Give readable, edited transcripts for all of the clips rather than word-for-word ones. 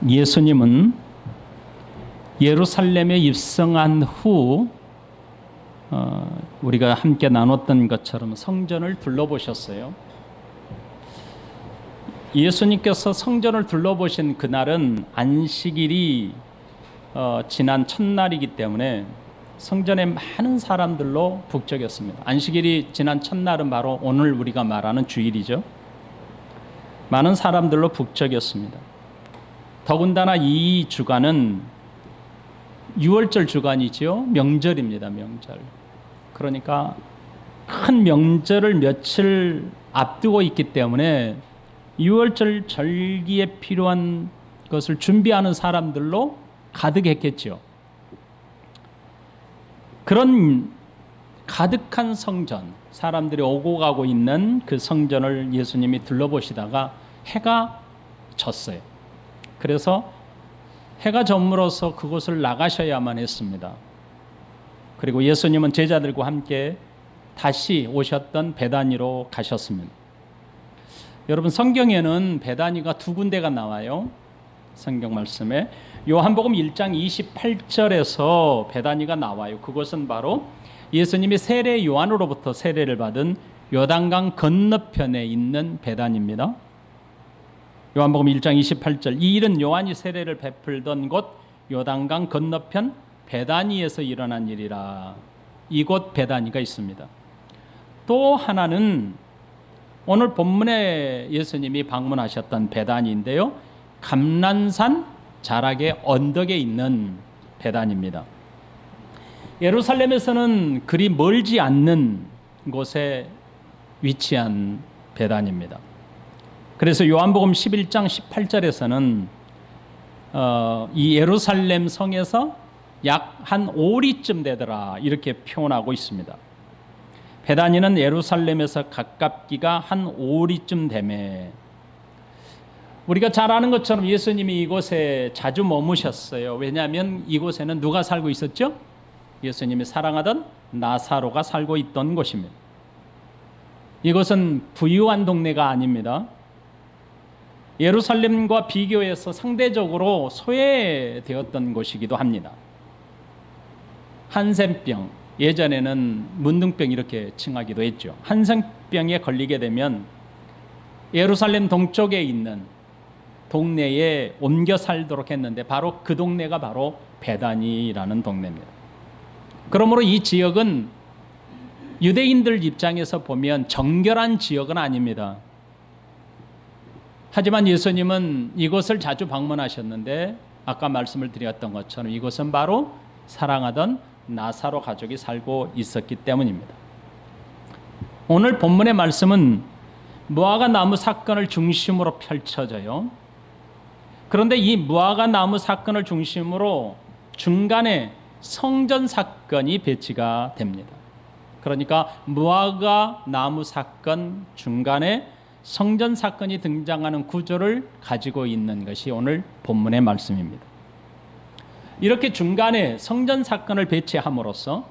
예수님은 예루살렘에 입성한 후 우리가 함께 나눴던 것처럼 성전을 둘러보셨어요. 예수님께서 성전을 둘러보신 그날은 안식일이 지난 첫날이기 때문에 성전에 많은 사람들로 북적였습니다. 안식일이 지난 첫날은 바로 오늘 우리가 말하는 주일이죠. 많은 사람들로 북적였습니다. 더군다나 이 주간은 6월절 주간이죠. 명절입니다. 명절. 그러니까 큰 명절을 며칠 앞두고 있기 때문에 6월절 절기에 필요한 것을 준비하는 사람들로 가득했겠죠. 그런 가득한 성전, 사람들이 오고 가고 있는 그 성전을 예수님이 둘러보시다가 해가 졌어요. 그래서 해가 져므로써 그곳을 나가셔야만 했습니다. 그리고 예수님은 제자들과 함께 다시 오셨던 베다니로 가셨습니다. 여러분, 성경에는 베다니가 두 군데가 나와요. 성경 말씀에 요한복음 1장 28절에서 베다니가 나와요. 그것은 바로 예수님이 세례 요한으로부터 세례를 받은 요단강 건너편에 있는 베다니입니다. 요한복음 1장 28절, 이 일은 요한이 세례를 베풀던 곳 요단강 건너편 베다니에서 일어난 일이라. 이곳 베다니가 있습니다. 또 하나는 오늘 본문에 예수님이 방문하셨던 베다니인데요, 감난산 자락의 언덕에 있는 베다니입니다. 예루살렘에서는 그리 멀지 않는 곳에 위치한 베다니입니다. 그래서 요한복음 11장 18절에서는 이 예루살렘 성에서 약 한 오리쯤 되더라 이렇게 표현하고 있습니다. 베다니는 예루살렘에서 가깝기가 한 오리쯤 되매, 우리가 잘 아는 것처럼 예수님이 이곳에 자주 머무셨어요. 왜냐하면 이곳에는 누가 살고 있었죠? 예수님이 사랑하던 나사로가 살고 있던 곳입니다. 이곳은 부유한 동네가 아닙니다. 예루살렘과 비교해서 상대적으로 소외되었던 곳이기도 합니다. 한센병, 예전에는 문둥병 이렇게 칭하기도 했죠. 한센병에 걸리게 되면 예루살렘 동쪽에 있는 동네에 옮겨 살도록 했는데 바로 그 동네가 바로 베다니라는 동네입니다. 그러므로 이 지역은 유대인들 입장에서 보면 정결한 지역은 아닙니다. 하지만 예수님은 이곳을 자주 방문하셨는데 아까 말씀을 드렸던 것처럼 이곳은 바로 사랑하던 나사로 가족이 살고 있었기 때문입니다. 오늘 본문의 말씀은 무화과 나무 사건을 중심으로 펼쳐져요. 그런데 이 무화과 나무 사건을 중심으로 중간에 성전 사건이 배치가 됩니다. 그러니까 무화과 나무 사건 중간에 성전 사건이 등장하는 구조를 가지고 있는 것이 오늘 본문의 말씀입니다. 이렇게 중간에 성전 사건을 배치함으로써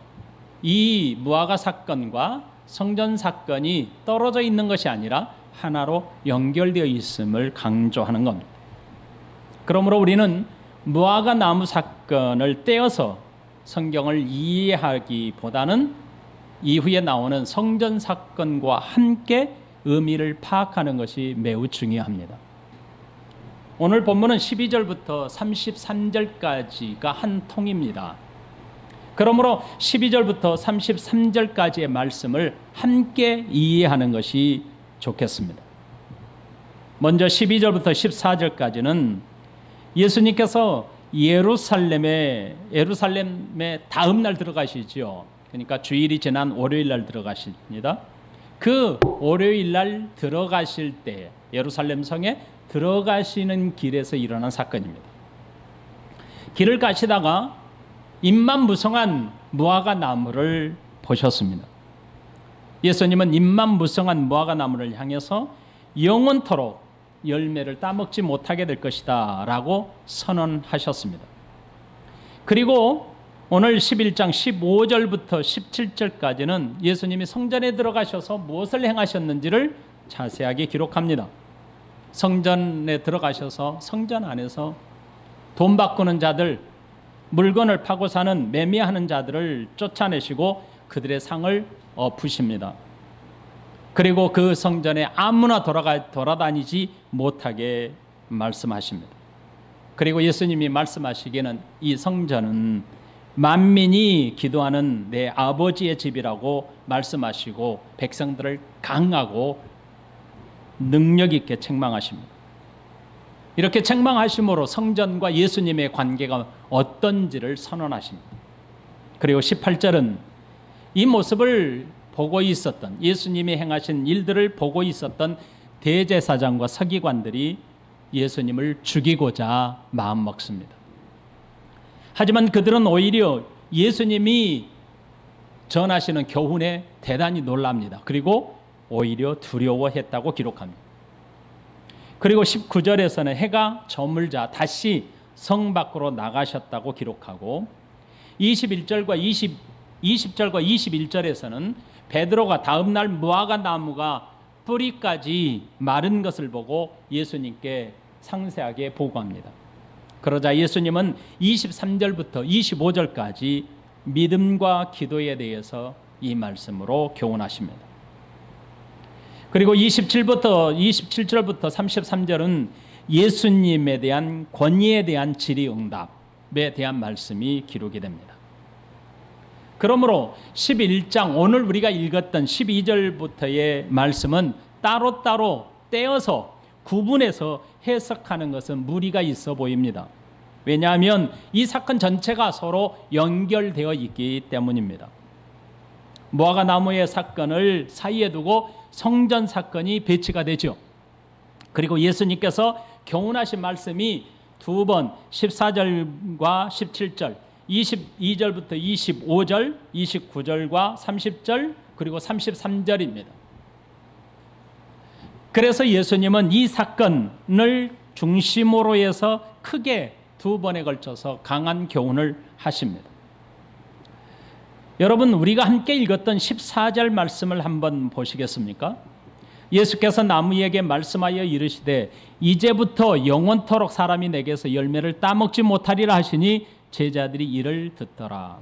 이 무화과 사건과 성전 사건이 떨어져 있는 것이 아니라 하나로 연결되어 있음을 강조하는 겁니다. 그러므로 우리는 무화과 나무 사건을 떼어서 성경을 이해하기보다는 이후에 나오는 성전 사건과 함께 의미를 파악하는 것이 매우 중요합니다. 오늘 본문은 12절부터 33절까지가 한 통입니다. 그러므로 12절부터 33절까지의 말씀을 함께 이해하는 것이 좋겠습니다. 먼저 12절부터 14절까지는 예수님께서 예루살렘에 다음 날 들어가시죠. 그러니까 주일이 지난 월요일 날 들어가십니다. 그 월요일 날 들어가실 때 예루살렘 성에 들어가시는 길에서 일어난 사건입니다. 길을 가시다가 잎만무성한 무화과 나무를 보셨습니다. 예수님은 잎만무성한 무화과 나무를 향해서 영원토록 열매를 따먹지 못하게 될 것이다 라고 선언하셨습니다. 그리고 오늘 11장 15절부터 17절까지는 예수님이 성전에 들어가셔서 무엇을 행하셨는지를 자세하게 기록합니다. 성전에 들어가셔서 성전 안에서 돈 바꾸는 자들, 물건을 파고 사는 매매하는 자들을 쫓아내시고 그들의 상을 엎으십니다. 그리고 그 성전에 아무나 돌아다니지 못하게 말씀하십니다. 그리고 예수님이 말씀하시기에는 이 성전은 만민이 기도하는 내 아버지의 집이라고 말씀하시고 백성들을 강하고 능력 있게 책망하십니다. 이렇게 책망하심으로 성전과 예수님의 관계가 어떤지를 선언하십니다. 그리고 18절은 이 모습을 보고 있었던, 예수님이 행하신 일들을 보고 있었던 대제사장과 서기관들이 예수님을 죽이고자 마음먹습니다. 하지만 그들은 오히려 예수님이 전하시는 교훈에 대단히 놀랍니다. 그리고 오히려 두려워했다고 기록합니다. 그리고 19절에서는 해가 저물자 다시 성 밖으로 나가셨다고 기록하고 20절과 21절에서는 베드로가 다음날 무화과 나무가 뿌리까지 마른 것을 보고 예수님께 상세하게 보고합니다. 그러자 예수님은 23절부터 25절까지 믿음과 기도에 대해서 이 말씀으로 교훈하십니다. 그리고 27절부터 33절은 예수님에 대한 권위에 대한 질의응답에 대한 말씀이 기록이 됩니다. 그러므로 11장 오늘 우리가 읽었던 12절부터의 말씀은 따로따로 떼어서 구분해서 해석하는 것은 무리가 있어 보입니다. 왜냐하면 이 사건 전체가 서로 연결되어 있기 때문입니다. 무화과 나무의 사건을 사이에 두고 성전 사건이 배치가 되죠. 그리고 예수님께서 교훈하신 말씀이 두 번 14절과 17절 22절부터 25절, 29절과 30절, 그리고 33절입니다. 그래서 예수님은 이 사건을 중심으로 해서 크게 두 번에 걸쳐서 강한 교훈을 하십니다. 여러분, 우리가 함께 읽었던 14절 말씀을 한번 보시겠습니까? 예수께서 나무에게 말씀하여 이르시되 이제부터 영원토록 사람이 내게서 열매를 따먹지 못하리라 하시니 제자들이 이를 듣더라.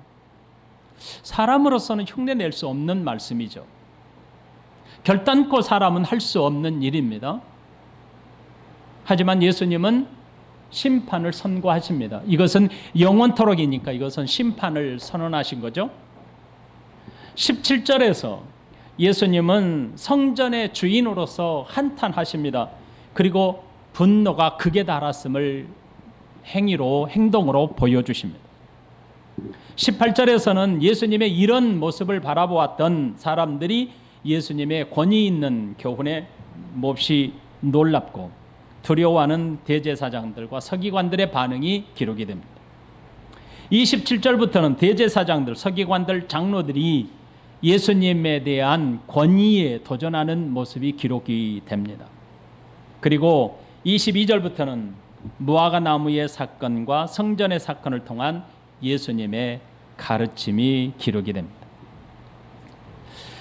사람으로서는 흉내낼 수 없는 말씀이죠. 결단코 사람은 할 수 없는 일입니다. 하지만 예수님은 심판을 선고하십니다. 이것은 영원토록이니까 이것은 심판을 선언하신 거죠. 17절에서 예수님은 성전의 주인으로서 한탄하십니다. 그리고 분노가 극에 달았음을 행동으로 보여주십니다. 18절에서는 예수님의 이런 모습을 바라보았던 사람들이 예수님의 권위 있는 교훈에 몹시 놀랍고 두려워하는 대제사장들과 서기관들의 반응이 기록이 됩니다. 27절부터는 대제사장들, 서기관들, 장로들이 예수님에 대한 권위에 도전하는 모습이 기록이 됩니다. 그리고 22절부터는 무화과 나무의 사건과 성전의 사건을 통한 예수님의 가르침이 기록이 됩니다.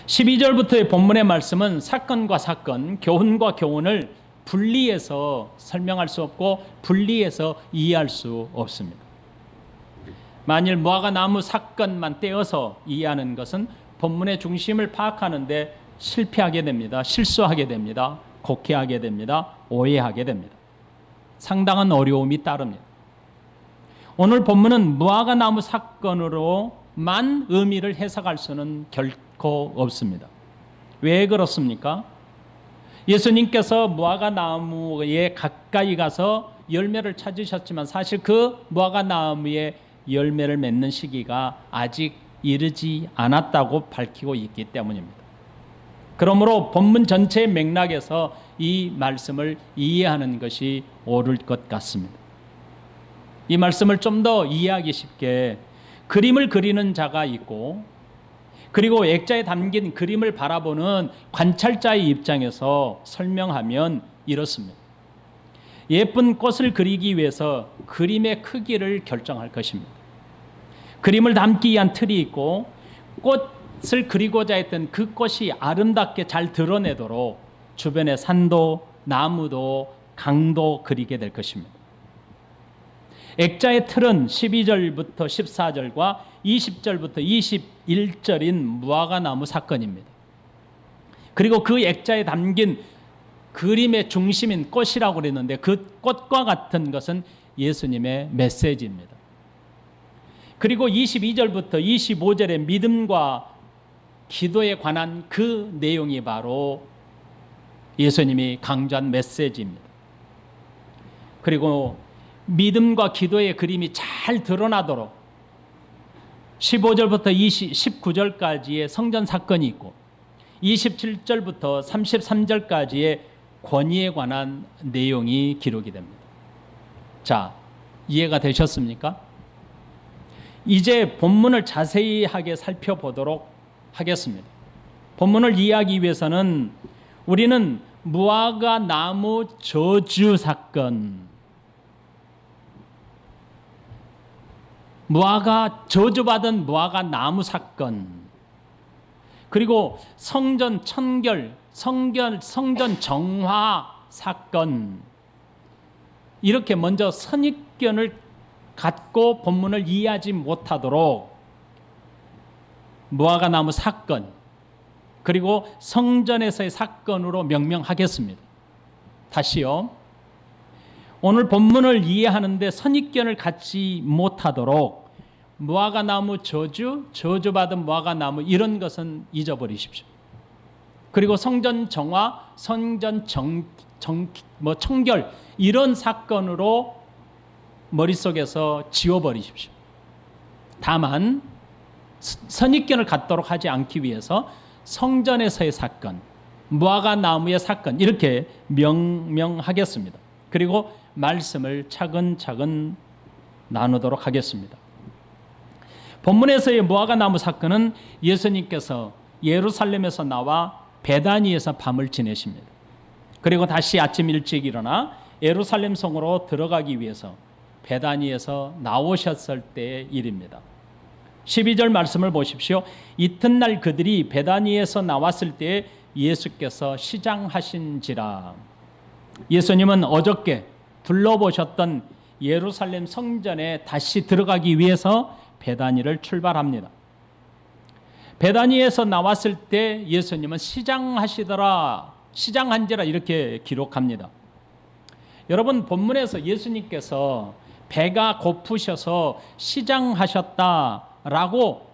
12절부터의 본문의 말씀은 사건과 사건, 교훈과 교훈을 분리해서 설명할 수 없고 분리해서 이해할 수 없습니다. 만일 무화과 나무 사건만 떼어서 이해하는 것은 본문의 중심을 파악하는데 실패하게 됩니다. 실수하게 됩니다. 곡해하게 됩니다. 오해하게 됩니다. 상당한 어려움이 따릅니다. 오늘 본문은 무화과 나무 사건으로만 의미를 해석할 수는 결코 없습니다. 왜 그렇습니까? 예수님께서 무화과 나무에 가까이 가서 열매를 찾으셨지만 사실 그 무화과 나무에 열매를 맺는 시기가 아직 이르지 않았다고 밝히고 있기 때문입니다. 그러므로 본문 전체의 맥락에서 이 말씀을 이해하는 것이 옳을 것 같습니다. 이 말씀을 좀 더 이해하기 쉽게 그림을 그리는 자가 있고 그리고 액자에 담긴 그림을 바라보는 관찰자의 입장에서 설명하면 이렇습니다. 예쁜 꽃을 그리기 위해서 그림의 크기를 결정할 것입니다. 그림을 담기 위한 틀이 있고 꽃을 그리고자 했던 그 꽃이 아름답게 잘 드러내도록 주변의 산도, 나무도, 강도 그리게 될 것입니다. 액자의 틀은 12절부터 14절과 20절부터 21절인 무화과나무 사건입니다. 그리고 그 액자에 담긴 그림의 중심인 꽃이라고 그랬는데 그 꽃과 같은 것은 예수님의 메시지입니다. 그리고 22절부터 25절의 믿음과 기도에 관한 그 내용이 바로 예수님이 강조한 메시지입니다. 그리고 믿음과 기도의 그림이 잘 드러나도록 15절부터 19절까지의 성전 사건이 있고 27절부터 33절까지의 권위에 관한 내용이 기록이 됩니다. 자, 이해가 되셨습니까? 이제 본문을 자세히 하게 살펴보도록 하겠습니다. 본문을 이해하기 위해서는 우리는 무화과 나무 저주 사건, 저주받은 무화과 나무 사건, 그리고 성전 청결, 성전 정화 사건, 이렇게 먼저 선입견을 갖고 본문을 이해하지 못하도록 무화과 나무 사건, 그리고 성전에서의 사건으로 명명하겠습니다. 다시요. 오늘 본문을 이해하는데 선입견을 갖지 못하도록 무화과 나무 저주받은 무화과 나무 이런 것은 잊어버리십시오. 그리고 성전 정화, 성전 청결 이런 사건으로 머릿속에서 지워버리십시오. 다만 선입견을 갖도록 하지 않기 위해서 성전에서의 사건, 무화과 나무의 사건 이렇게 명명하겠습니다. 그리고 말씀을 차근차근 나누도록 하겠습니다. 본문에서의 무화과 나무 사건은 예수님께서 예루살렘에서 나와 베다니에서 밤을 지내십니다. 그리고 다시 아침 일찍 일어나 예루살렘 성으로 들어가기 위해서 베다니에서 나오셨을 때의 일입니다. 12절 말씀을 보십시오. 이튿날 그들이 베다니에서 나왔을 때에 예수께서 시장하신지라. 예수님은 어저께 둘러보셨던 예루살렘 성전에 다시 들어가기 위해서 베다니를 출발합니다. 베다니에서 나왔을 때 예수님은 시장한지라 이렇게 기록합니다. 여러분, 본문에서 예수님께서 배가 고프셔서 시장하셨다라고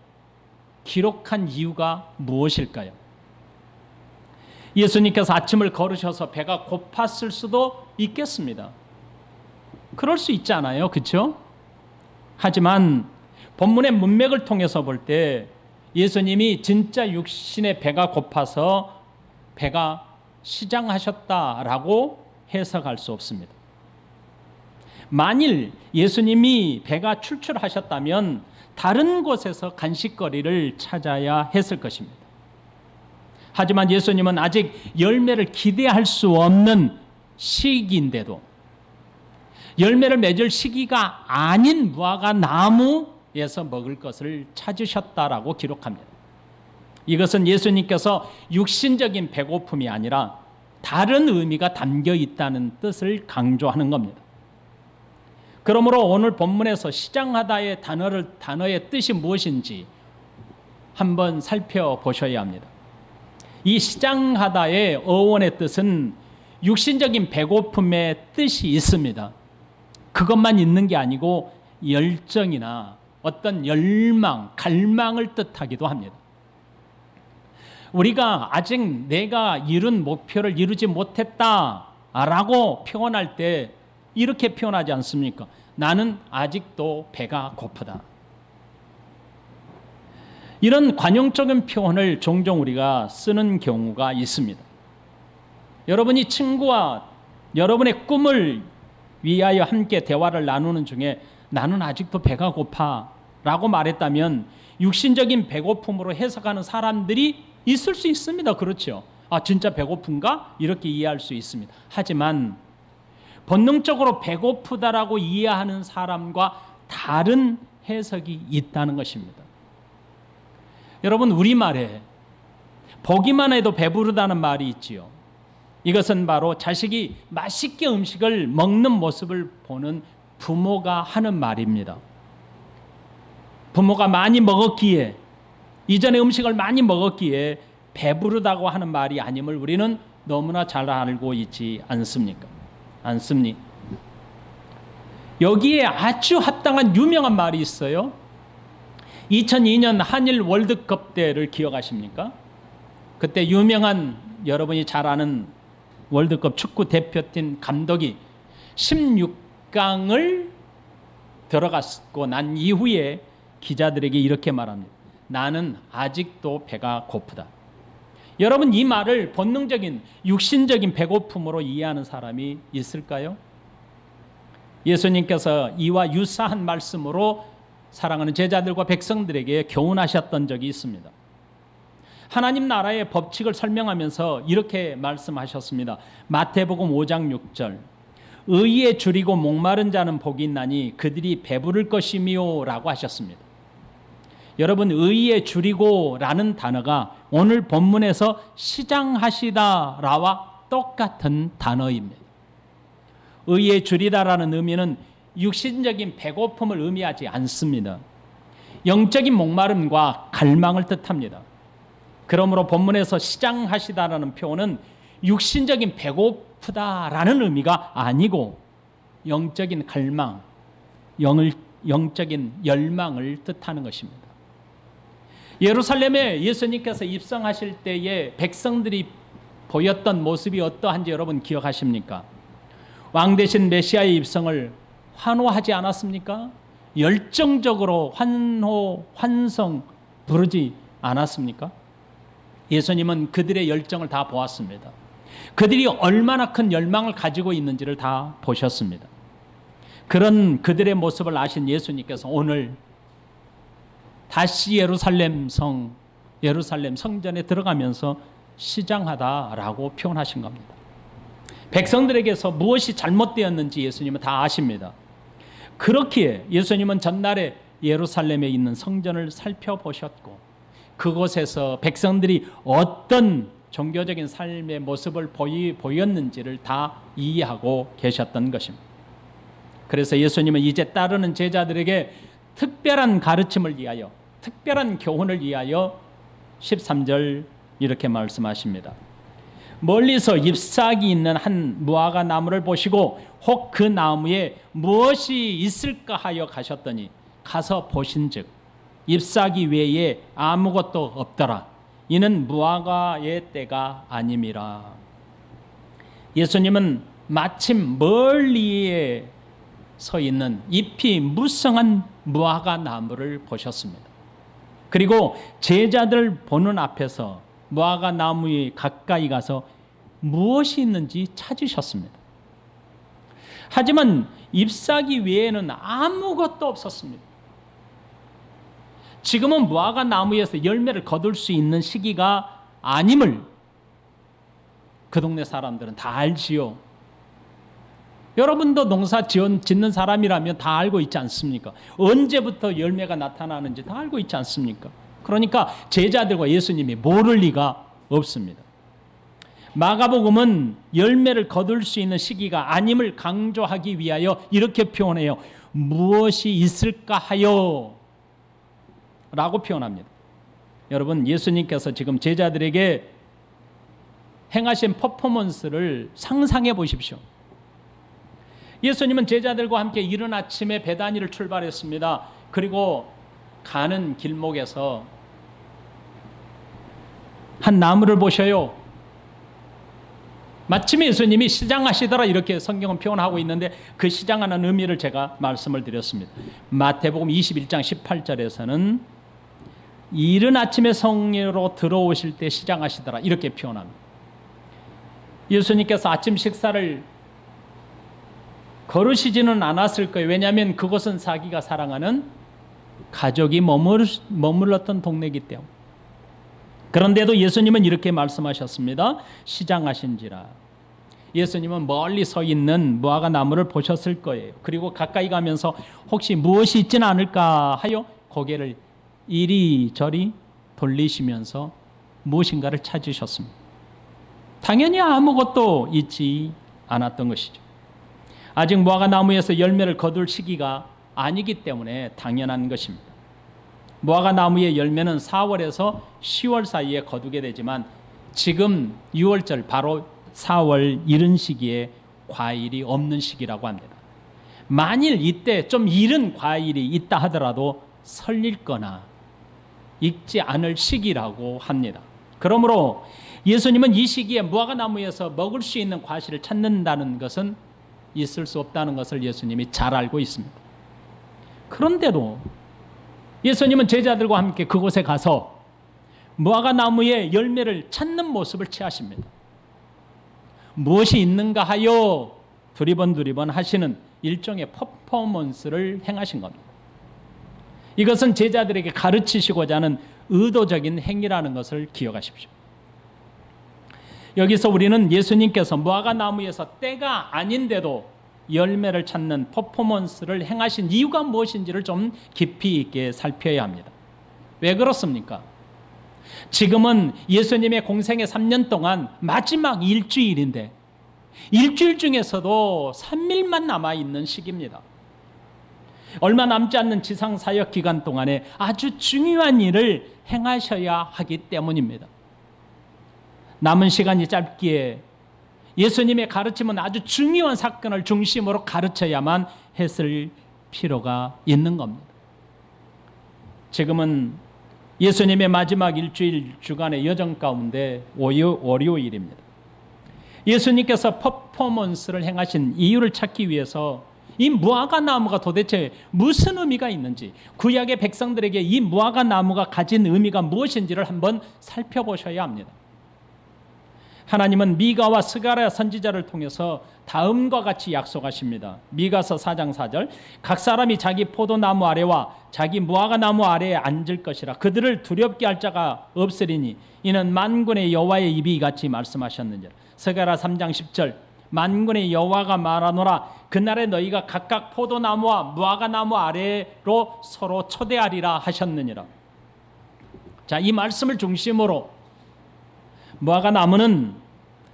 기록한 이유가 무엇일까요? 예수님께서 아침을 걸으셔서 배가 고팠을 수도 있겠습니다. 그럴 수 있잖아요. 그렇죠? 하지만 본문의 문맥을 통해서 볼 때 예수님이 진짜 육신의 배가 고파서 배가 시장하셨다라고 해석할 수 없습니다. 만일 예수님이 배가 출출하셨다면 다른 곳에서 간식거리를 찾아야 했을 것입니다. 하지만 예수님은 아직 열매를 기대할 수 없는 시기인데도 열매를 맺을 시기가 아닌 무화과 나무에서 먹을 것을 찾으셨다라고 기록합니다. 이것은 예수님께서 육신적인 배고픔이 아니라 다른 의미가 담겨 있다는 뜻을 강조하는 겁니다. 그러므로 오늘 본문에서 시장하다의 단어의 뜻이 무엇인지 한번 살펴보셔야 합니다. 이 시장하다의 어원의 뜻은 육신적인 배고픔의 뜻이 있습니다. 그것만 있는 게 아니고 열정이나 어떤 열망, 갈망을 뜻하기도 합니다. 우리가 아직 내가 이룬 목표를 이루지 못했다라고 표현할 때 이렇게 표현하지 않습니까? 나는 아직도 배가 고프다. 이런 관용적인 표현을 종종 우리가 쓰는 경우가 있습니다. 여러분이 친구와 여러분의 꿈을 위하여 함께 대화를 나누는 중에 나는 아직도 배가 고파 라고 말했다면 육신적인 배고픔으로 해석하는 사람들이 있을 수 있습니다. 그렇죠? 아, 진짜 배고픈가? 이렇게 이해할 수 있습니다. 하지만 본능적으로 배고프다라고 이해하는 사람과 다른 해석이 있다는 것입니다. 여러분, 우리말에 보기만 해도 배부르다는 말이 있지요. 이것은 바로 자식이 맛있게 음식을 먹는 모습을 보는 부모가 하는 말입니다. 부모가 많이 먹었기에, 이전에 음식을 많이 먹었기에 배부르다고 하는 말이 아님을 우리는 너무나 잘 알고 있지 않습니까? 않습니? 여기에 아주 합당한 유명한 말이 있어요. 2002년 한일 월드컵 때를 기억하십니까? 그때 유명한, 여러분이 잘 아는 월드컵 축구 대표팀 감독이 16강을 들어갔고 난 이후에 기자들에게 이렇게 말합니다. 나는 아직도 배가 고프다. 여러분, 이 말을 본능적인 육신적인 배고픔으로 이해하는 사람이 있을까요? 예수님께서 이와 유사한 말씀으로 사랑하는 제자들과 백성들에게 교훈하셨던 적이 있습니다. 하나님 나라의 법칙을 설명하면서 이렇게 말씀하셨습니다. 마태복음 5장 6절, 의에 줄이고 목마른 자는 복이 있나니 그들이 배부를 것이미요 라고 하셨습니다. 여러분, 의에 줄이고 라는 단어가 오늘 본문에서 시장하시다 라와 똑같은 단어입니다. 의에 줄이다라는 의미는 육신적인 배고픔을 의미하지 않습니다. 영적인 목마름과 갈망을 뜻합니다. 그러므로 본문에서 시장하시다라는 표현은 육신적인 배고프다라는 의미가 아니고 영적인 갈망, 영적인 열망을 뜻하는 것입니다. 예루살렘에 예수님께서 입성하실 때에 백성들이 보였던 모습이 어떠한지 여러분 기억하십니까? 왕 대신 메시아의 입성을 환호하지 않았습니까? 열정적으로 환성 부르지 않았습니까? 예수님은 그들의 열정을 다 보았습니다. 그들이 얼마나 큰 열망을 가지고 있는지를 다 보셨습니다. 그런 그들의 모습을 아신 예수님께서 오늘 다시 예루살렘 성전에 들어가면서 시장하다라고 표현하신 겁니다. 백성들에게서 무엇이 잘못되었는지 예수님은 다 아십니다. 그렇기에 예수님은 전날에 예루살렘에 있는 성전을 살펴보셨고 그곳에서 백성들이 어떤 종교적인 삶의 모습을 보였는지를 다 이해하고 계셨던 것입니다. 그래서 예수님은 이제 따르는 제자들에게 특별한 가르침을 위하여, 특별한 교훈을 위하여 13절 이렇게 말씀하십니다. 멀리서 잎사귀 있는 한 무화과 나무를 보시고 혹 그 나무에 무엇이 있을까 하여 가셨더니 가서 보신즉 잎사귀 외에 아무것도 없더라. 이는 무화과의 때가 아님이라. 예수님은 마침 멀리에 서 있는 잎이 무성한 무화과 나무를 보셨습니다. 그리고 제자들 보는 앞에서 무화과 나무에 가까이 가서 무엇이 있는지 찾으셨습니다. 하지만 잎사귀 외에는 아무것도 없었습니다. 지금은 무화과 나무에서 열매를 거둘 수 있는 시기가 아님을 그 동네 사람들은 다 알지요. 여러분도 농사 짓는 사람이라면 다 알고 있지 않습니까? 언제부터 열매가 나타나는지 다 알고 있지 않습니까? 그러니까 제자들과 예수님이 모를 리가 없습니다. 마가복음은 열매를 거둘 수 있는 시기가 아님을 강조하기 위하여 이렇게 표현해요. 무엇이 있을까 하여 라고 표현합니다. 여러분, 예수님께서 지금 제자들에게 행하신 퍼포먼스를 상상해 보십시오. 예수님은 제자들과 함께 이른 아침에 베다니를 출발했습니다. 그리고 가는 길목에서 한 나무를 보셔요. 마침에 예수님이 시장하시더라 이렇게 성경은 표현하고 있는데 그 시장하는 의미를 제가 말씀을 드렸습니다. 마태복음 21장 18절에서는 이른 아침에 성회로 들어오실 때 시장하시더라 이렇게 표현합니다. 예수님께서 아침 식사를 거르시지는 않았을 거예요. 왜냐하면 그곳은 자기가 사랑하는 가족이 머물렀던 동네이기 때문에. 그런데도 예수님은 이렇게 말씀하셨습니다. 시장하신지라. 예수님은 멀리 서 있는 무화과 나무를 보셨을 거예요. 그리고 가까이 가면서 혹시 무엇이 있지는 않을까 하여 고개를 이리저리 돌리시면서 무엇인가를 찾으셨습니다. 당연히 아무것도 있지 않았던 것이죠. 아직 무화과 나무에서 열매를 거둘 시기가 아니기 때문에 당연한 것입니다. 무화과 나무의 열매는 4월에서 10월 사이에 거두게 되지만 지금 6월절 바로 4월 이른 시기에 과일이 없는 시기라고 합니다. 만일 이때 좀 이른 과일이 있다 하더라도 설릴거나 익지 않을 시기라고 합니다. 그러므로 예수님은 이 시기에 무화과 나무에서 먹을 수 있는 과실을 찾는다는 것은 있을 수 없다는 것을 예수님이 잘 알고 있습니다. 그런데도 예수님은 제자들과 함께 그곳에 가서 무화과 나무의 열매를 찾는 모습을 취하십니다. 무엇이 있는가 하여 두리번 하시는 일종의 퍼포먼스를 행하신 겁니다. 이것은 제자들에게 가르치시고자 하는 의도적인 행위라는 것을 기억하십시오. 여기서 우리는 예수님께서 무화과 나무에서 때가 아닌데도 열매를 찾는 퍼포먼스를 행하신 이유가 무엇인지를 좀 깊이 있게 살펴야 합니다. 왜 그렇습니까? 지금은 예수님의 공생의 3년 동안 마지막 일주일인데 일주일 중에서도 3일만 남아있는 시기입니다. 얼마 남지 않는 지상사역 기간 동안에 아주 중요한 일을 행하셔야 하기 때문입니다. 남은 시간이 짧기에 예수님의 가르침은 아주 중요한 사건을 중심으로 가르쳐야만 했을 필요가 있는 겁니다. 지금은 예수님의 마지막 일주일 주간의 여정 가운데 월요일입니다. 예수님께서 퍼포먼스를 행하신 이유를 찾기 위해서 이 무화과 나무가 도대체 무슨 의미가 있는지, 구약의 백성들에게 이 무화과 나무가 가진 의미가 무엇인지를 한번 살펴보셔야 합니다. 하나님은 미가와 스가랴 선지자를 통해서 다음과 같이 약속하십니다. 미가서 4장 4절, 각 사람이 자기 포도나무 아래와 자기 무화과 나무 아래에 앉을 것이라. 그들을 두렵게 할 자가 없으리니 이는 만군의 여호와의 입이 이같이 말씀하셨느니라. 스가랴 3장 10절, 만군의 여호와가 말하노라. 그날에 너희가 각각 포도나무와 무화과 나무 아래로 서로 초대하리라 하셨느니라. 자, 이 말씀을 중심으로 무화과 나무는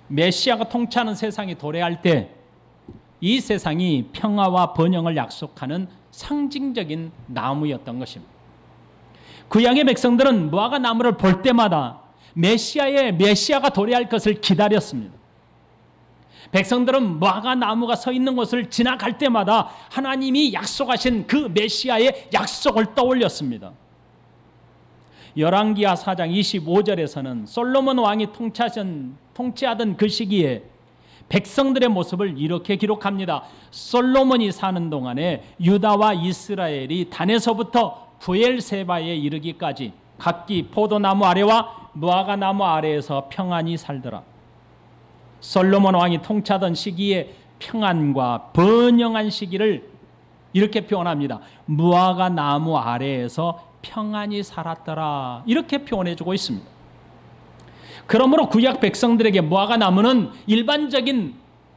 메시아가 통치하는 세상이 도래할 때 이 세상이 평화와 번영을 약속하는 상징적인 나무였던 것입니다. 구약의 백성들은 무화과 나무를 볼 때마다 메시아가 도래할 것을 기다렸습니다. 백성들은 무화과 나무가 서 있는 곳을 지나갈 때마다 하나님이 약속하신 그 메시아의 약속을 떠올렸습니다. 열왕기하 4장 25절에서는 솔로몬 왕이 통치하던 그 시기에 백성들의 모습을 이렇게 기록합니다. 솔로몬이 사는 동안에 유다와 이스라엘이 단에서부터 부엘세바에 이르기까지 각기 포도나무 아래와 무화과 나무 아래에서 평안히 살더라. 솔로몬 왕이 통치하던 시기에 평안과 번영한 시기를 이렇게 표현합니다. 무화과 나무 아래에서 평안히 살았더라. 이렇게 표현해주고 있습니다. 그러므로 구약 백성들에게 무화과 나무는 일반적인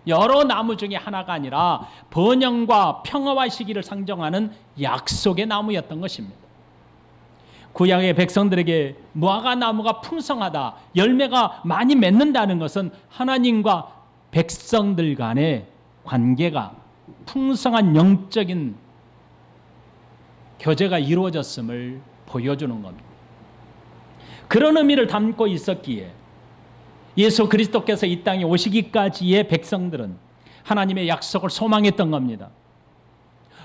여러 나무 중에 하나가 아니라 번영과 평화와 시기를 상정하는 약속의 나무였던 것입니다. 구약의 백성들에게 무화과 나무가 풍성하다, 열매가 많이 맺는다는 것은 하나님과 백성들 간의 관계가 풍성한 영적인 교제가 이루어졌음을 보여주는 겁니다. 그런 의미를 담고 있었기에 예수 그리스도께서 이 땅에 오시기까지의 백성들은 하나님의 약속을 소망했던 겁니다.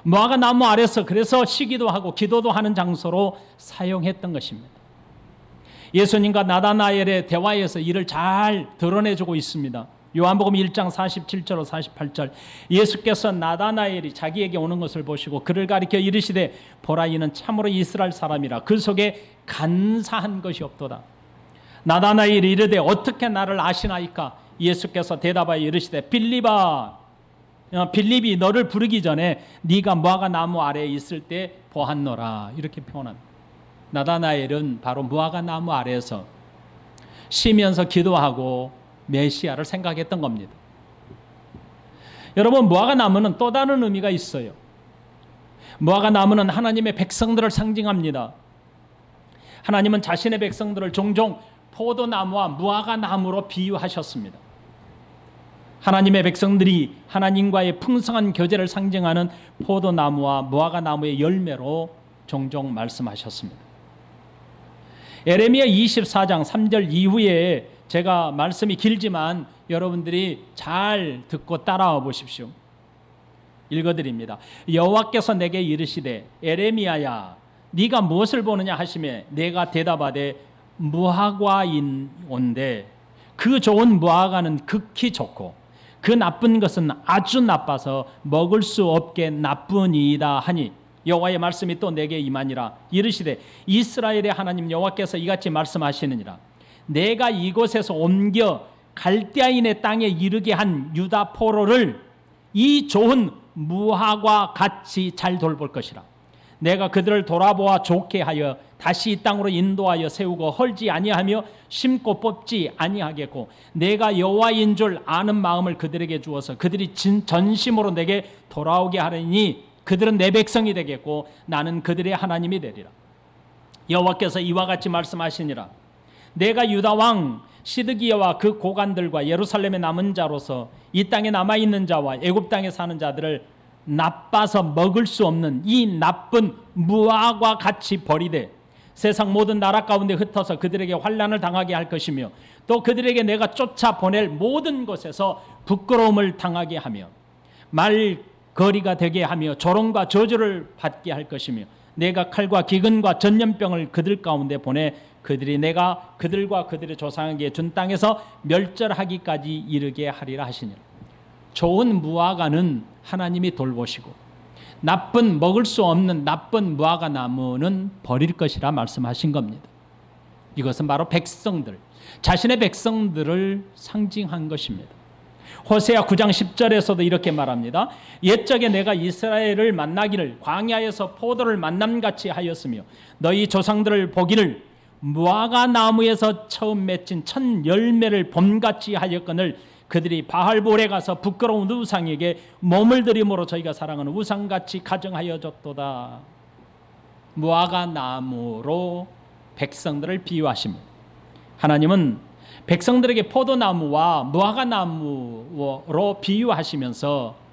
무화과 나무 아래서 그래서 쉬기도 하고 기도도 하는 장소로 사용했던 것입니다. 예수님과 나다나엘의 대화에서 이를 잘 드러내주고 있습니다. 요한복음 1장 47절 48절, 예수께서 나다나엘이 자기에게 오는 것을 보시고 그를 가리켜 이르시되 보라, 이는 참으로 이스라엘 사람이라 그 속에 간사한 것이 없도다. 나다나엘이 이르되 어떻게 나를 아시나이까? 예수께서 대답하여 이르시되 빌립아, 빌립이 너를 부르기 전에 네가 무화과 나무 아래에 있을 때 보았노라. 이렇게 표현합니다. 나다나엘은 바로 무화과 나무 아래에서 쉬면서 기도하고 메시아를 생각했던 겁니다. 여러분, 무화과 나무는 또 다른 의미가 있어요. 무화과 나무는 하나님의 백성들을 상징합니다. 하나님은 자신의 백성들을 종종 포도나무와 무화과 나무로 비유하셨습니다. 하나님의 백성들이 하나님과의 풍성한 교제를 상징하는 포도나무와 무화과나무의 열매로 종종 말씀하셨습니다. 에레미야 24장 3절 이후에 제가 말씀이 길지만 여러분들이 잘 듣고 따라와 보십시오. 읽어드립니다. 여호와께서 내게 이르시되 에레미야야 네가 무엇을 보느냐 하시매 내가 대답하되 무화과인 온데 그 좋은 무화과는 극히 좋고 그 나쁜 것은 아주 나빠서 먹을 수 없게 나쁘니이다 하니 여호와의 말씀이 또 내게 임하니라. 이르시되 이스라엘의 하나님 여호와께서 이같이 말씀하시느니라. 내가 이곳에서 옮겨 갈대아인의 땅에 이르게 한 유다 포로를 이 좋은 무화과 같이 잘 돌볼 것이라. 내가 그들을 돌아보아 좋게 하여 다시 이 땅으로 인도하여 세우고 헐지 아니하며 심고 뽑지 아니하겠고 내가 여호와인 줄 아는 마음을 그들에게 주어서 그들이 전심으로 내게 돌아오게 하리니 그들은 내 백성이 되겠고 나는 그들의 하나님이 되리라. 여호와께서 이와 같이 말씀하시니라. 내가 유다 왕 시드기야와 그 고관들과 예루살렘에 남은 자로서 이 땅에 남아있는 자와 애굽 땅에 사는 자들을 나빠서 먹을 수 없는 이 나쁜 무화과 같이 버리되 세상 모든 나라 가운데 흩어서 그들에게 환난을 당하게 할 것이며 또 그들에게 내가 쫓아보낼 모든 곳에서 부끄러움을 당하게 하며 말거리가 되게 하며 조롱과 저주를 받게 할 것이며 내가 칼과 기근과 전염병을 그들 가운데 보내 그들이 내가 그들과 그들의 조상에게 준 땅에서 멸절하기까지 이르게 하리라 하시니라. 좋은 무화과는 하나님이 돌보시고 나쁜 먹을 수 없는 나쁜 무화과 나무는 버릴 것이라 말씀하신 겁니다. 이것은 바로 백성들, 자신의 백성들을 상징한 것입니다. 호세아 9장 10절에서도 이렇게 말합니다. 옛적에 내가 이스라엘을 만나기를 광야에서 포도를 만남같이 하였으며 너희 조상들을 보기를 무화과 나무에서 처음 맺힌 첫 열매를 봄같이 하였거늘 그들이 바알볼에 가서 부끄러운 우상에게 몸을 들임으로 저희가 사랑하는 우상같이 가정하여졌도다. 무화과 나무로 백성들을 비유하십니다. 하나님은 백성들에게 포도나무와 무화과 나무로 비유하시면서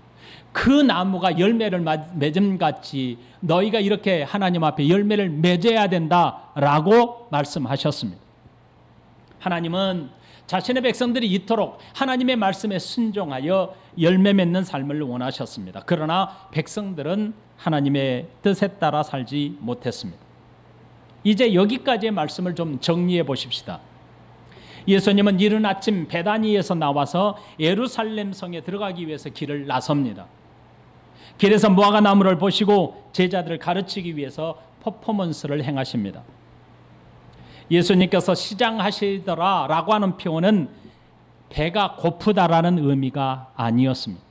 그 나무가 열매를 맺음같이 너희가 이렇게 하나님 앞에 열매를 맺어야 된다라고 말씀하셨습니다. 하나님은 자신의 백성들이 이토록 하나님의 말씀에 순종하여 열매 맺는 삶을 원하셨습니다. 그러나 백성들은 하나님의 뜻에 따라 살지 못했습니다. 이제 여기까지의 말씀을 좀 정리해 보십시다. 예수님은 이른 아침 베다니에서 나와서 예루살렘 성에 들어가기 위해서 길을 나섭니다. 길에서 무화과 나무를 보시고 제자들을 가르치기 위해서 퍼포먼스를 행하십니다. 예수님께서 시장하시더라 라고 하는 표현은 배가 고프다라는 의미가 아니었습니다.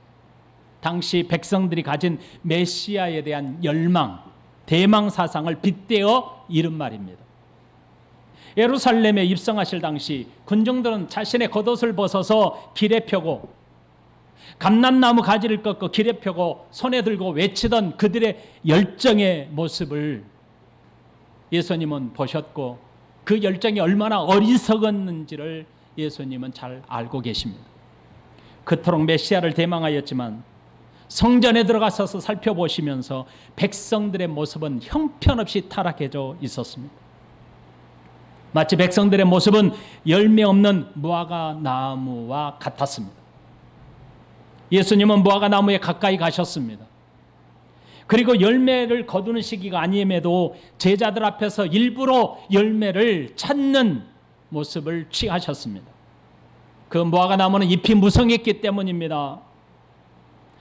당시 백성들이 가진 메시아에 대한 열망, 대망 사상을 빗대어 이른 말입니다. 예루살렘에 입성하실 당시 군중들은 자신의 겉옷을 벗어서 길에 펴고 감람나무 가지를 꺾어 길에 펴고 손에 들고 외치던 그들의 열정의 모습을 예수님은 보셨고 그 열정이 얼마나 어리석었는지를 예수님은 잘 알고 계십니다. 그토록 메시아를 대망하였지만 성전에 들어가셔서 살펴보시면서 백성들의 모습은 형편없이 타락해져 있었습니다. 마치 백성들의 모습은 열매 없는 무화과 나무와 같았습니다. 예수님은 무화과 나무에 가까이 가셨습니다. 그리고 열매를 거두는 시기가 아님에도 제자들 앞에서 일부러 열매를 찾는 모습을 취하셨습니다. 그 무화과 나무는 잎이 무성했기 때문입니다.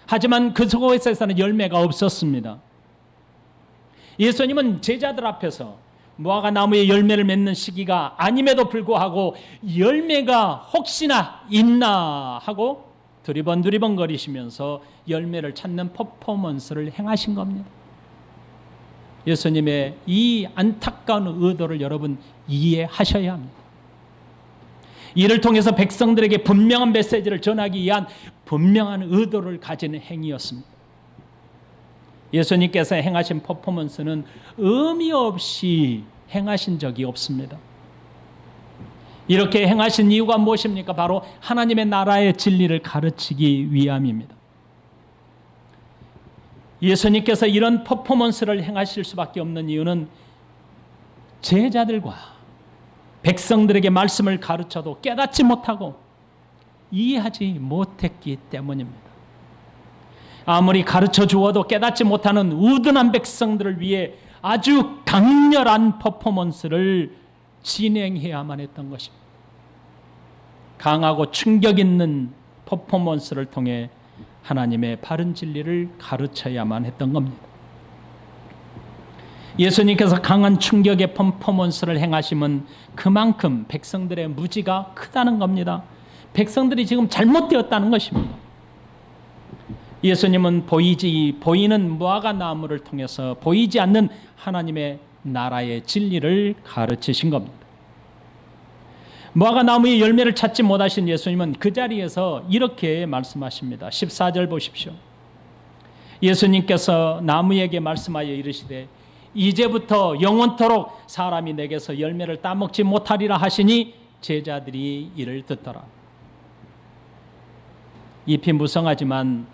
하지만 그곳에서는 열매가 없었습니다. 예수님은 제자들 앞에서 무화과 나무에 열매를 맺는 시기가 아님에도 불구하고 열매가 혹시나 있나 하고 두리번 거리시면서 열매를 찾는 퍼포먼스를 행하신 겁니다. 예수님의 이 안타까운 의도를 여러분 이해하셔야 합니다. 이를 통해서 백성들에게 분명한 메시지를 전하기 위한 분명한 의도를 가진 행위였습니다. 예수님께서 행하신 퍼포먼스는 의미 없이 행하신 적이 없습니다. 이렇게 행하신 이유가 무엇입니까? 바로 하나님의 나라의 진리를 가르치기 위함입니다. 예수님께서 이런 퍼포먼스를 행하실 수밖에 없는 이유는 제자들과 백성들에게 말씀을 가르쳐도 깨닫지 못하고 이해하지 못했기 때문입니다. 아무리 가르쳐 주어도 깨닫지 못하는 우둔한 백성들을 위해 아주 강렬한 퍼포먼스를 진행해야만 했던 것입니다. 강하고 충격 있는 퍼포먼스를 통해 하나님의 바른 진리를 가르쳐야만 했던 겁니다. 예수님께서 강한 충격의 퍼포먼스를 행하심은 그만큼 백성들의 무지가 크다는 겁니다. 백성들이 지금 잘못되었다는 것입니다. 예수님은 보이는 무화과 나무를 통해서 보이지 않는 하나님의 나라의 진리를 가르치신 겁니다. 무화과 나무의 열매를 찾지 못하신 예수님은 그 자리에서 이렇게 말씀하십니다. 14절 보십시오. 예수님께서 나무에게 말씀하여 이르시되 이제부터 영원토록 사람이 내게서 열매를 따먹지 못하리라 하시니 제자들이 이를 듣더라. 잎이 무성하지만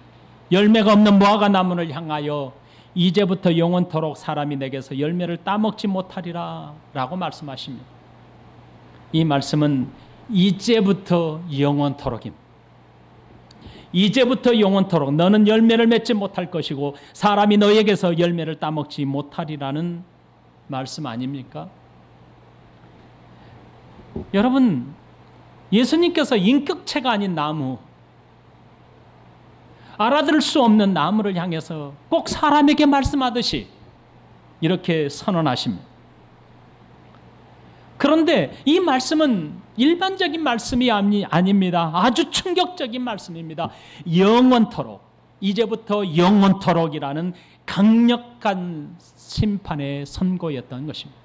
열매가 없는 무화과 나무를 향하여 이제부터 영원토록 사람이 내게서 열매를 따먹지 못하리라 라고 말씀하십니다. 이 말씀은 이제부터 영원토록입니다. 이제부터 영원토록 너는 열매를 맺지 못할 것이고 사람이 너에게서 열매를 따먹지 못하리라는 말씀 아닙니까? 여러분, 예수님께서 인격체가 아닌 나무, 알아들을 수 없는 나무를 향해서 꼭 사람에게 말씀하듯이 이렇게 선언하십니다. 그런데 이 말씀은 일반적인 말씀이 아닙니다. 아주 충격적인 말씀입니다. 영원토록, 이제부터 영원토록이라는 강력한 심판의 선고였던 것입니다.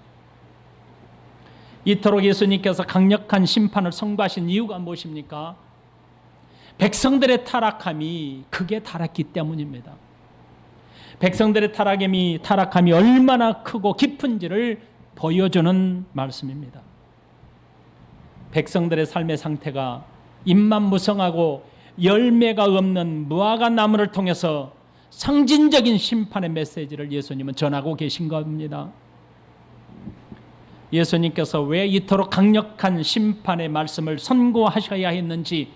이토록 예수님께서 강력한 심판을 선고하신 이유가 무엇입니까? 백성들의 타락함이 극에 달했기 때문입니다. 백성들의 타락함이 얼마나 크고 깊은지를 보여주는 말씀입니다. 백성들의 삶의 상태가 잎만 무성하고 열매가 없는 무화과 나무를 통해서 상징적인 심판의 메시지를 예수님은 전하고 계신 겁니다. 예수님께서 왜 이토록 강력한 심판의 말씀을 선고하셔야 했는지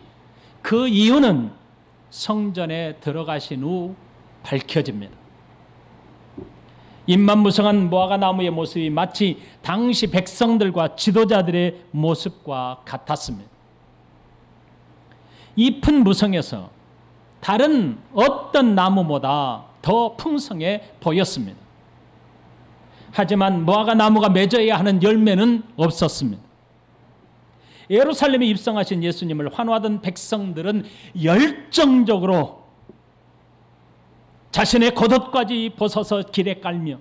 그 이유는 성전에 들어가신 후 밝혀집니다. 잎만 무성한 무화과 나무의 모습이 마치 당시 백성들과 지도자들의 모습과 같았습니다. 잎은 무성해서 다른 어떤 나무보다 더 풍성해 보였습니다. 하지만 무화과 나무가 맺어야 하는 열매는 없었습니다. 예루살렘에 입성하신 예수님을 환호하던 백성들은 열정적으로 자신의 겉옷까지 벗어서 길에 깔며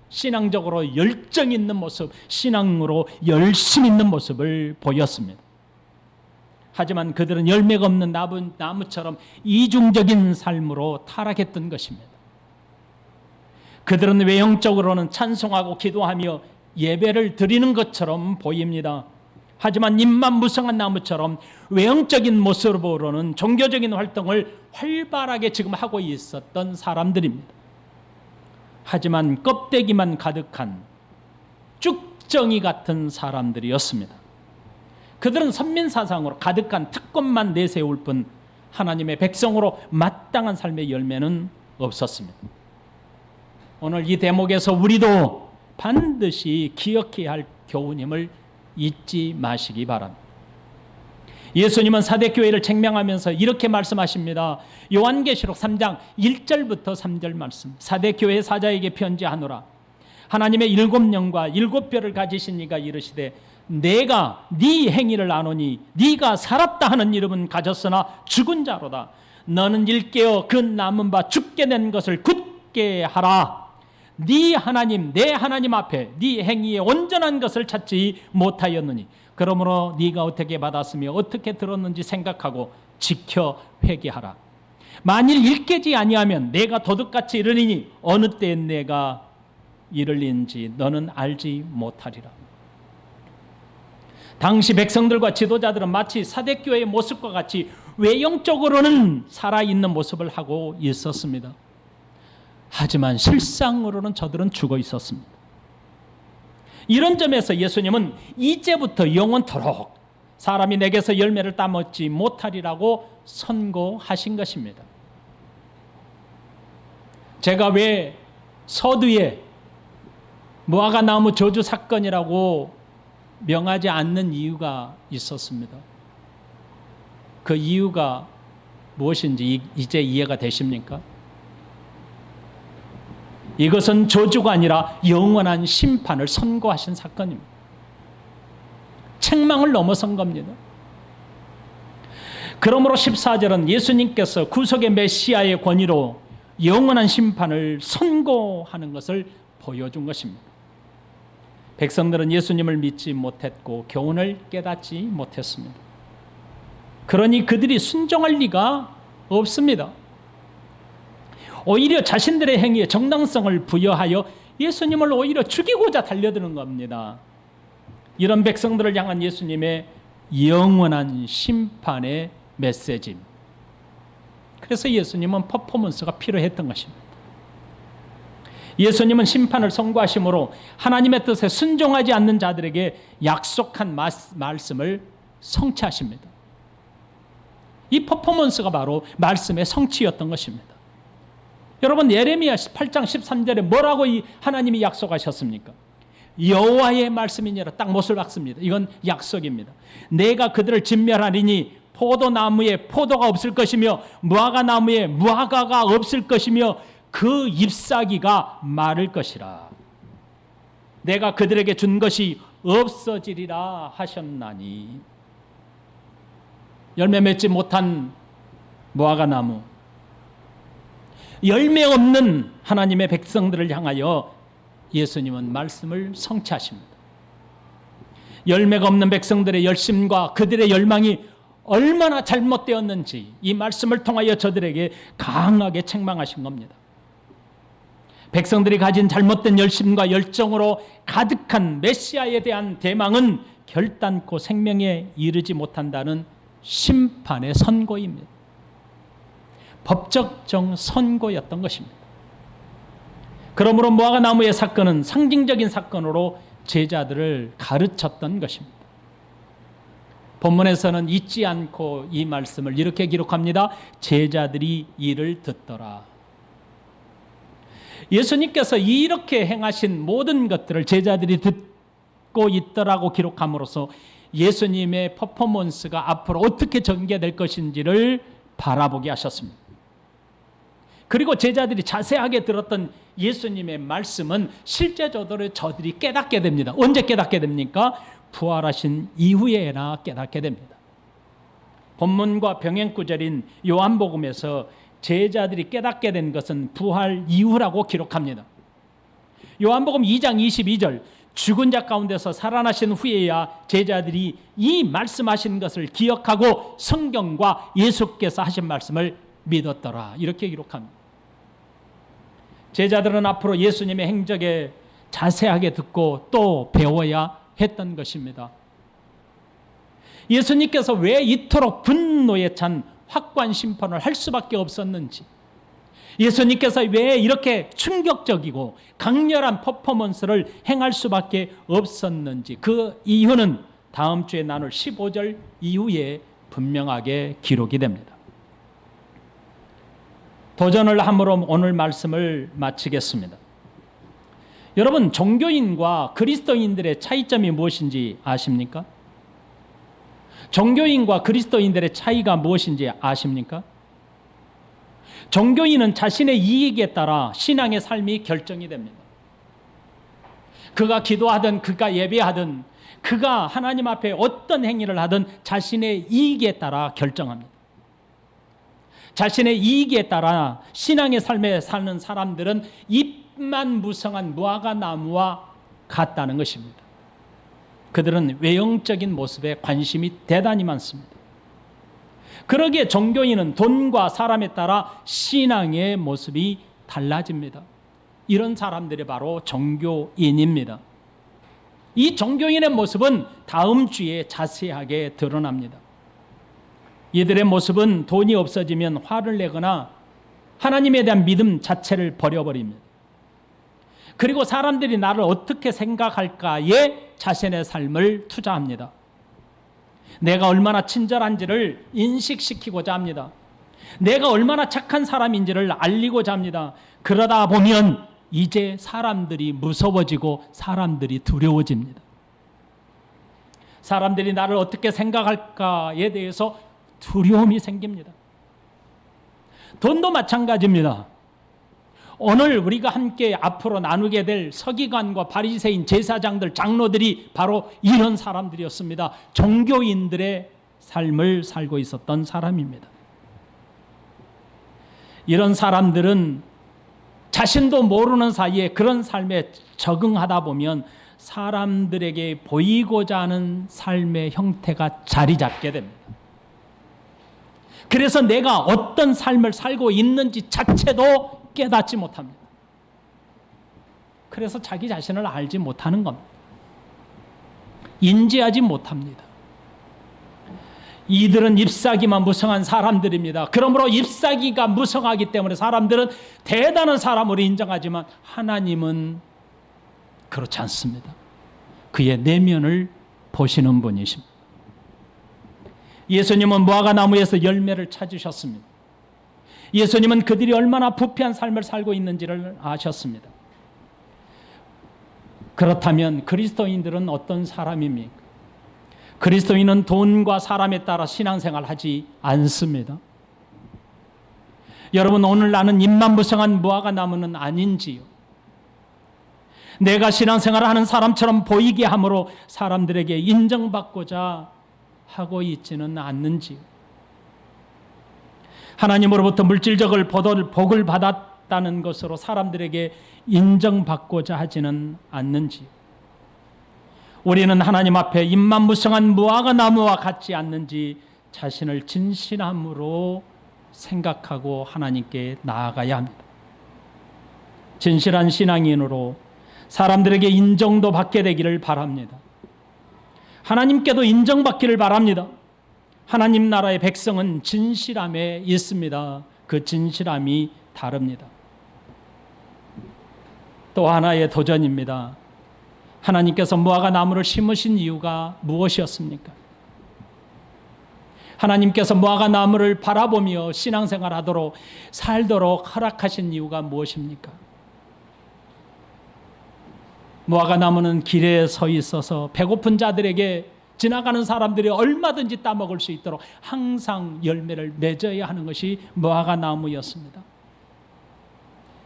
신앙적으로 열정 있는 모습, 신앙으로 열심 있는 모습을 보였습니다. 하지만 그들은 열매가 없는 나무처럼 이중적인 삶으로 타락했던 것입니다. 그들은 외형적으로는 찬송하고 기도하며 예배를 드리는 것처럼 보입니다. 하지만 잎만 무성한 나무처럼 외형적인 모습으로는 종교적인 활동을 활발하게 지금 하고 있었던 사람들입니다. 하지만 껍데기만 가득한 쭉정이 같은 사람들이었습니다. 그들은 선민사상으로 가득한 특권만 내세울 뿐 하나님의 백성으로 마땅한 삶의 열매는 없었습니다. 오늘 이 대목에서 우리도 반드시 기억해야 할 교훈임을 잊지 마시기 바랍니다. 예수님은 사대교회를 책명하면서 이렇게 말씀하십니다. 요한계시록 3장 1절부터 3절 말씀. 사대교회 사자에게 편지하노라. 하나님의 7영과 7별을 가지신 이가 이르시되 내가 네 행위를 아노니 네가 살았다 하는 이름은 가졌으나 죽은 자로다. 너는 일깨어 그 남은 바 죽게 된 것을 굳게 하라. 네 하나님 내 하나님 앞에 네 행위에 온전한 것을 찾지 못하였느니 그러므로 네가 어떻게 받았으며 어떻게 들었는지 생각하고 지켜 회개하라. 만일 일깨지 아니하면 내가 도둑같이 이르리니 어느 때에 내가 이르리는지 너는 알지 못하리라. 당시 백성들과 지도자들은 마치 사대교회의 모습과 같이 외형적으로는 살아있는 모습을 하고 있었습니다. 하지만 실상으로는 저들은 죽어 있었습니다. 이런 점에서 예수님은 이제부터 영원토록 사람이 내게서 열매를 따먹지 못하리라고 선고하신 것입니다. 제가 왜 서두에 무화과 나무 저주 사건이라고 명하지 않는 이유가 있었습니다. 그 이유가 무엇인지 이제 이해가 되십니까? 이것은 저주가 아니라 영원한 심판을 선고하신 사건입니다. 책망을 넘어선 겁니다. 그러므로 14절은 예수님께서 구속의 메시아의 권위로 영원한 심판을 선고하는 것을 보여준 것입니다. 백성들은 예수님을 믿지 못했고 교훈을 깨닫지 못했습니다. 그러니 그들이 순종할 리가 없습니다. 오히려 자신들의 행위에 정당성을 부여하여 예수님을 오히려 죽이고자 달려드는 겁니다. 이런 백성들을 향한 예수님의 영원한 심판의 메시지입니다. 그래서 예수님은 퍼포먼스가 필요했던 것입니다. 예수님은 심판을 선고하심으로 하나님의 뜻에 순종하지 않는 자들에게 약속한 말씀을 성취하십니다. 이 퍼포먼스가 바로 말씀의 성취였던 것입니다. 여러분, 예레미야 8장 13절에 뭐라고 하나님이 약속하셨습니까? 여호와의 말씀이니라. 딱 못을 박습니다. 이건 약속입니다. 내가 그들을 진멸하리니 포도나무에 포도가 없을 것이며 무화과 나무에 무화과가 없을 것이며 그 잎사귀가 마를 것이라. 내가 그들에게 준 것이 없어지리라 하셨나니. 열매 맺지 못한 무화과 나무, 열매 없는 하나님의 백성들을 향하여 예수님은 말씀을 성취하십니다. 열매가 없는 백성들의 열심과 그들의 열망이 얼마나 잘못되었는지 이 말씀을 통하여 저들에게 강하게 책망하신 겁니다. 백성들이 가진 잘못된 열심과 열정으로 가득한 메시아에 대한 대망은 결단코 생명에 이르지 못한다는 심판의 선고입니다. 법적정 선고였던 것입니다. 그러므로 무화과 나무의 사건은 상징적인 사건으로 제자들을 가르쳤던 것입니다. 본문에서는 잊지 않고 이 말씀을 이렇게 기록합니다. 제자들이 이를 듣더라. 예수님께서 이렇게 행하신 모든 것들을 제자들이 듣고 있더라고 기록함으로써 예수님의 퍼포먼스가 앞으로 어떻게 전개될 것인지를 바라보게 하셨습니다. 그리고 제자들이 자세하게 들었던 예수님의 말씀은 실제적으로 저들이 깨닫게 됩니다. 언제 깨닫게 됩니까? 부활하신 이후에나 깨닫게 됩니다. 본문과 병행 구절인 요한복음에서 제자들이 깨닫게 된 것은 부활 이후라고 기록합니다. 요한복음 2장 22절, 죽은 자 가운데서 살아나신 후에야 제자들이 이 말씀하신 것을 기억하고 성경과 예수께서 하신 말씀을 믿었더라. 이렇게 기록합니다. 제자들은 앞으로 예수님의 행적에 자세하게 듣고 또 배워야 했던 것입니다. 예수님께서 왜 이토록 분노에 찬 확고한 심판을 할 수밖에 없었는지, 예수님께서 왜 이렇게 충격적이고 강렬한 퍼포먼스를 행할 수밖에 없었는지, 그 이유는 다음 주에 나눌 15절 이후에 분명하게 기록이 됩니다. 도전을 함으로 오늘 말씀을 마치겠습니다. 여러분, 종교인과 그리스도인들의 차이점이 무엇인지 아십니까? 종교인과 그리스도인들의 차이가 무엇인지 아십니까? 종교인은 자신의 이익에 따라 신앙의 삶이 결정이 됩니다. 그가 기도하든 그가 예배하든 그가 하나님 앞에 어떤 행위를 하든 자신의 이익에 따라 결정합니다. 자신의 이익에 따라 신앙의 삶에 사는 사람들은 잎만 무성한 무화과 나무와 같다는 것입니다. 그들은 외형적인 모습에 관심이 대단히 많습니다. 그러기에 종교인은 돈과 사람에 따라 신앙의 모습이 달라집니다. 이런 사람들이 바로 종교인입니다. 이 종교인의 모습은 다음 주에 자세하게 드러납니다. 이들의 모습은 돈이 없어지면 화를 내거나 하나님에 대한 믿음 자체를 버려버립니다. 그리고 사람들이 나를 어떻게 생각할까에 자신의 삶을 투자합니다. 내가 얼마나 친절한지를 인식시키고자 합니다. 내가 얼마나 착한 사람인지를 알리고자 합니다. 그러다 보면 이제 사람들이 무서워지고 사람들이 두려워집니다. 사람들이 나를 어떻게 생각할까에 대해서 두려움이 생깁니다. 돈도 마찬가지입니다. 오늘 우리가 함께 앞으로 나누게 될 서기관과 바리새인, 제사장들, 장로들이 바로 이런 사람들이었습니다. 종교인들의 삶을 살고 있었던 사람입니다. 이런 사람들은 자신도 모르는 사이에 그런 삶에 적응하다 보면 사람들에게 보이고자 하는 삶의 형태가 자리 잡게 됩니다. 그래서 내가 어떤 삶을 살고 있는지 자체도 깨닫지 못합니다. 그래서 자기 자신을 알지 못하는 겁니다. 인지하지 못합니다. 이들은 잎사귀만 무성한 사람들입니다. 그러므로 잎사귀가 무성하기 때문에 사람들은 대단한 사람으로 인정하지만 하나님은 그렇지 않습니다. 그의 내면을 보시는 분이십니다. 예수님은 무화과 나무에서 열매를 찾으셨습니다. 예수님은 그들이 얼마나 부패한 삶을 살고 있는지를 아셨습니다. 그렇다면 그리스도인들은 어떤 사람입니까? 그리스도인은 돈과 사람에 따라 신앙생활을 하지 않습니다. 여러분, 오늘 나는 잎만무성한 무화과 나무는 아닌지요? 내가 신앙생활을 하는 사람처럼 보이게 함으로 사람들에게 인정받고자 하고 있지는 않는지요? 하나님으로부터 물질적을 복을 받았다는 것으로 사람들에게 인정받고자 하지는 않는지요? 우리는 하나님 앞에 잎만무성한 무화과 나무와 같지 않는지 자신을 진실함으로 생각하고 하나님께 나아가야 합니다. 진실한 신앙인으로 사람들에게 인정도 받게 되기를 바랍니다. 하나님께도 인정받기를 바랍니다. 하나님 나라의 백성은 진실함에 있습니다. 그 진실함이 다릅니다. 또 하나의 도전입니다. 하나님께서 무화과 나무를 심으신 이유가 무엇이었습니까? 하나님께서 무화과 나무를 바라보며 신앙생활하도록 살도록 허락하신 이유가 무엇입니까? 무화과 나무는 길에 서 있어서 배고픈 자들에게 지나가는 사람들이 얼마든지 따먹을 수 있도록 항상 열매를 맺어야 하는 것이 무화과 나무였습니다.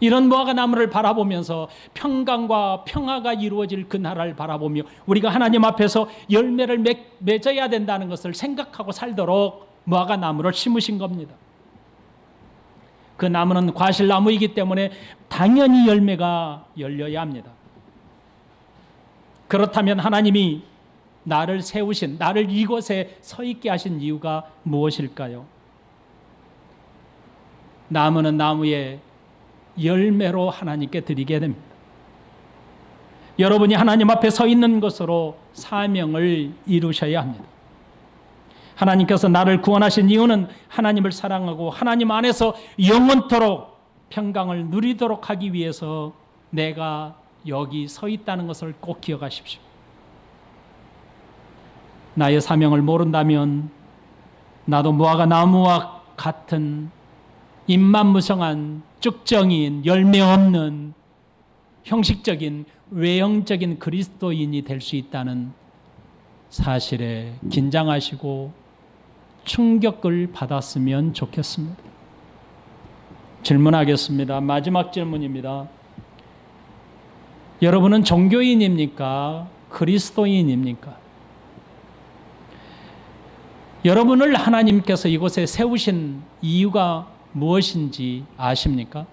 이런 무화과 나무를 바라보면서 평강과 평화가 이루어질 그 나라를 바라보며 우리가 하나님 앞에서 열매를 맺어야 된다는 것을 생각하고 살도록 무화과 나무를 심으신 겁니다. 그 나무는 과실나무이기 때문에 당연히 열매가 열려야 합니다. 그렇다면 하나님이 나를 세우신, 나를 이곳에 서 있게 하신 이유가 무엇일까요? 나무는 나무의 열매로 하나님께 드리게 됩니다. 여러분이 하나님 앞에 서 있는 것으로 사명을 이루셔야 합니다. 하나님께서 나를 구원하신 이유는 하나님을 사랑하고 하나님 안에서 영원토록 평강을 누리도록 하기 위해서 내가 여기 서 있다는 것을 꼭 기억하십시오. 나의 사명을 모른다면 나도 무화과 나무와 같은 잎만무성한 쭉정이인 열매 없는 형식적인 외형적인 그리스도인이 될 수 있다는 사실에 긴장하시고 충격을 받았으면 좋겠습니다. 질문하겠습니다. 마지막 질문입니다. 여러분은 종교인입니까? 그리스도인입니까? 여러분을 하나님께서 이곳에 세우신 이유가 무엇인지 아십니까?